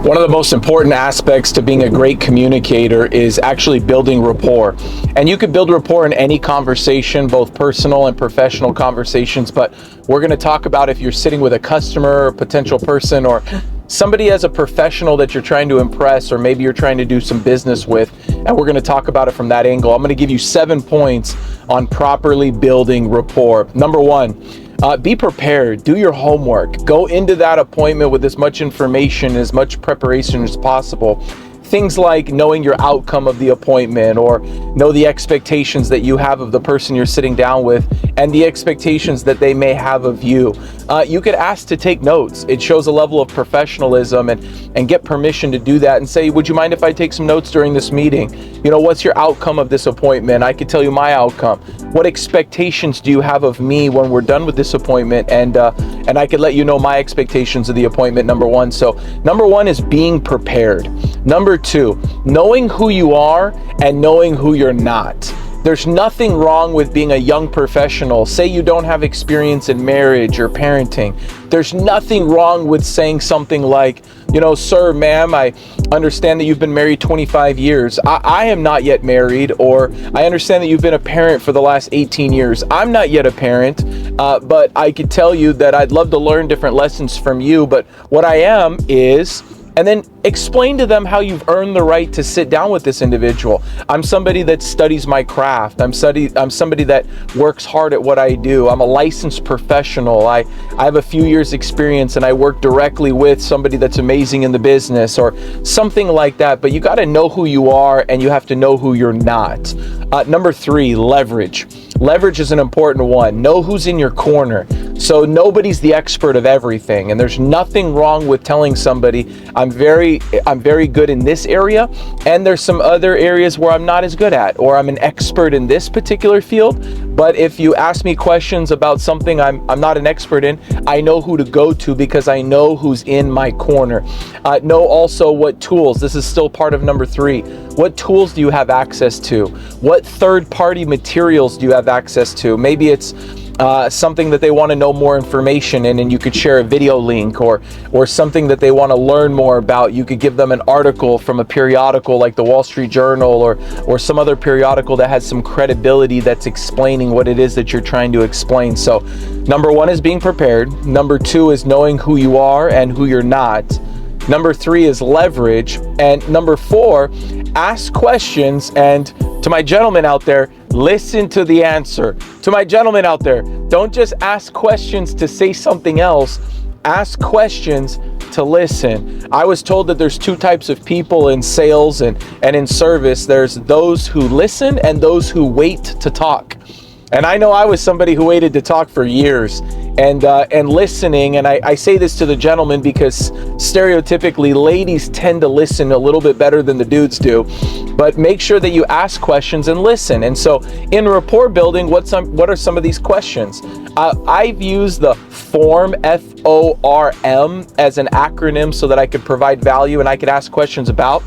One of the most important aspects to being a great communicator is actually building rapport. And you could build rapport in any conversation, both personal and professional conversations, but we're going to talk about if you're sitting with a customer or potential person or somebody as a professional that you're trying to impress, or maybe you're trying to do some business with, and we're going to talk about it from that angle. I'm going to give you 7 points on properly building rapport. Number 1, be prepared, do your homework, go into that appointment with as much information, as much preparation as possible. Things like knowing your outcome of the appointment, or know the expectations that you have of the person you're sitting down with and the expectations that they may have of you. You could ask to take notes. It shows a level of professionalism, and get permission to do that and say, would you mind if I take some notes during this meeting? You know, what's your outcome of this appointment? I could tell you my outcome. What expectations do you have of me when we're done with this appointment? And I could let you know my expectations of the appointment, number 1. So number 1 is being prepared. Number 2, knowing who you are and knowing who you're not. There's nothing wrong with being a young professional. Say you don't have experience in marriage or parenting. There's nothing wrong with saying something like, you know, sir, ma'am, I understand that you've been married 25 years. I am not yet married. Or I understand that you've been a parent for the last 18 years. I'm not yet a parent, but I could tell you that I'd love to learn different lessons from you. But what I am is... And then explain to them how you've earned the right to sit down with this individual. I'm somebody that studies my craft. I'm somebody that works hard at what I do. I'm a licensed professional. I have a few years experience, and I work directly with somebody that's amazing in the business, or something like that. But you got to know who you are, and you have to know who you're not. Number 3, leverage. Leverage is an important one. Know who's in your corner. So nobody's the expert of everything, and there's nothing wrong with telling somebody, I'm very good in this area, and there's some other areas where I'm not as good at, or I'm an expert in this particular field. But if you ask me questions about something I'm not an expert in, I know who to go to because I know who's in my corner. Know also what tools, this is still part of number 3, what tools do you have access to? What third-party materials do you have access to? Maybe it's something that they want to know more information in, and you could share a video link, or something that they want to learn more about. You could give them an article from a periodical like the Wall Street Journal, or some other periodical that has some credibility that's explaining what it is that you're trying to explain. So number 1 is being prepared. Number 2 is knowing who you are and who you're not. Number 3 is leverage. And number 4, ask questions. And to my gentlemen out there, listen to the answer. To my gentlemen out there, don't just ask questions to say something else. Ask questions to listen. I was told that there's 2 types of people in sales and in service. There's those who listen and those who wait to talk. And I know I was somebody who waited to talk for years. And listening, and I say this to the gentlemen because stereotypically ladies tend to listen a little bit better than the dudes do, but make sure that you ask questions and listen. And so in rapport building, what are some of these questions? I've used the FORM, F-O-R-M, as an acronym so that I could provide value, and I could ask questions about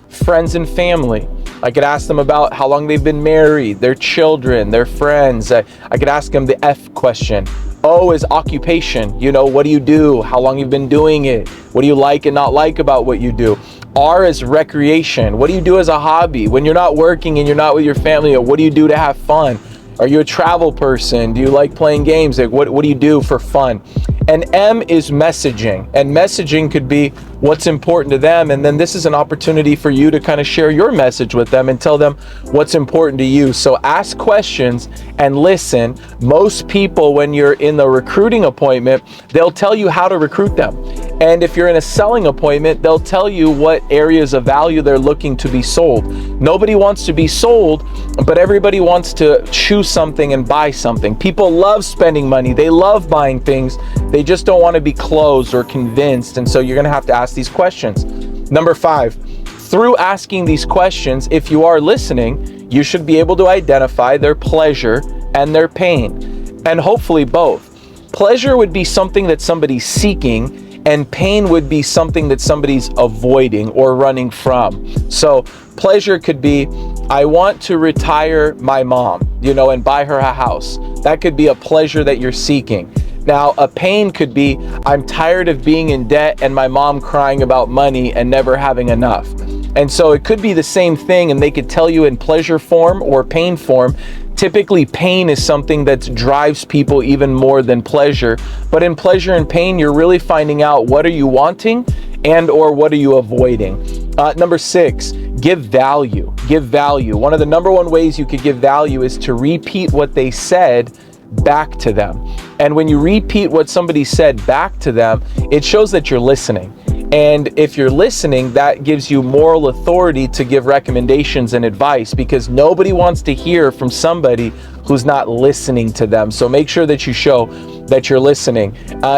friends and family. I could ask them about how long they've been married, their children, their friends. I could ask them the F question. O is occupation. You know, what do you do? How long you've been doing it? What do you like and not like about what you do? R is recreation. What do you do as a hobby? When you're not working and you're not with your family, or what do you do to have fun? Are you a travel person? Do you like playing games? Like what do you do for fun? And M is messaging. And messaging could be what's important to them. And then this is an opportunity for you to kind of share your message with them and tell them what's important to you. So ask questions and listen. Most people, when you're in the recruiting appointment, they'll tell you how to recruit them. And if you're in a selling appointment, they'll tell you what areas of value they're looking to be sold. Nobody wants to be sold, but everybody wants to choose something and buy something. People love spending money. They love buying things. They just don't want to be closed or convinced. And so you're going to have to ask these questions. Number 5, through asking these questions, if you are listening, you should be able to identify their pleasure and their pain, and hopefully both. Pleasure would be something that somebody's seeking, and pain would be something that somebody's avoiding or running from. So pleasure could be, I want to retire my mom, and buy her a house. That could be a pleasure that you're seeking. Now, a pain could be, I'm tired of being in debt and my mom crying about money and never having enough. And so it could be the same thing, and they could tell you in pleasure form or pain form. Typically, pain is something that drives people even more than pleasure. But in pleasure and pain, you're really finding out what are you wanting and or what are you avoiding. Number 6, give value. Give value. One of the number one ways you could give value is to repeat what they said back to them. And when you repeat what somebody said back to them, it shows that you're listening. And if you're listening, that gives you moral authority to give recommendations and advice, because nobody wants to hear from somebody who's not listening to them. So make sure that you show that you're listening.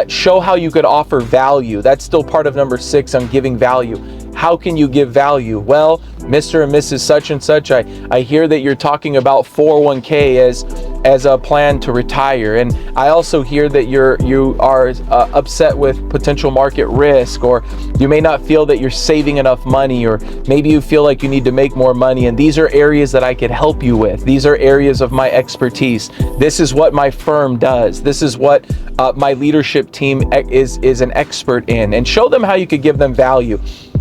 Show how you could offer value. That's still part of number 6 on giving value. How can you give value? Well, Mr. and Mrs. such and such, I hear that you're talking about 401k as a plan to retire, and I also hear that you are upset with potential market risk, or you may not feel that you're saving enough money, or maybe you feel like you need to make more money, and these are areas that I could help you with. These are areas of my expertise. This is what my firm does. This is what my leadership team is an expert in, and show them how you could give them value.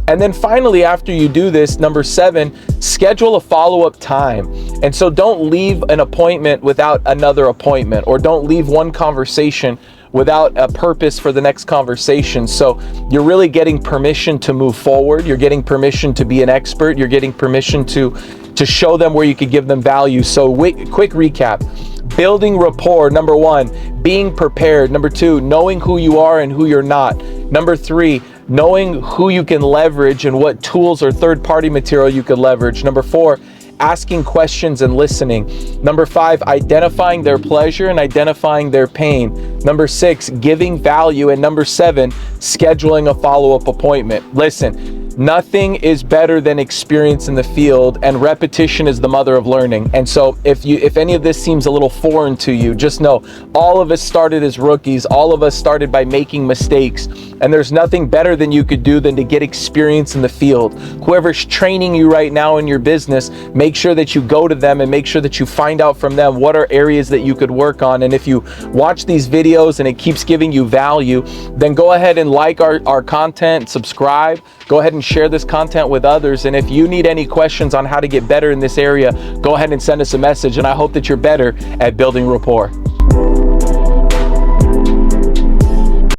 And then finally, after you do this, number 7, schedule a follow-up time. And so don't leave an appointment without another appointment, or don't leave one conversation without a purpose for the next conversation. So you're really getting permission to move forward. You're getting permission to be an expert. You're getting permission to show them where you could give them value. So quick recap. Building rapport, number 1, being prepared. Number 2, knowing who you are and who you're not. Number 3, knowing who you can leverage and what tools or third-party material you can leverage. Number 4, asking questions and listening. Number 5, identifying their pleasure and identifying their pain. Number 6, giving value. And number 7, scheduling a follow-up appointment. Listen, nothing is better than experience in the field, and repetition is the mother of learning. And so if any of this seems a little foreign to you, just know all of us started as rookies. All of us started by making mistakes, and there's nothing better than you could do than to get experience in the field. Whoever's training you right now in your business, make sure that you go to them and make sure that you find out from them what are areas that you could work on. And if you watch these videos and it keeps giving you value, then go ahead and like our content, subscribe, go ahead and share this content with others. And if you need any questions on how to get better in this area, go ahead and send us a message. And I hope that you're better at building rapport.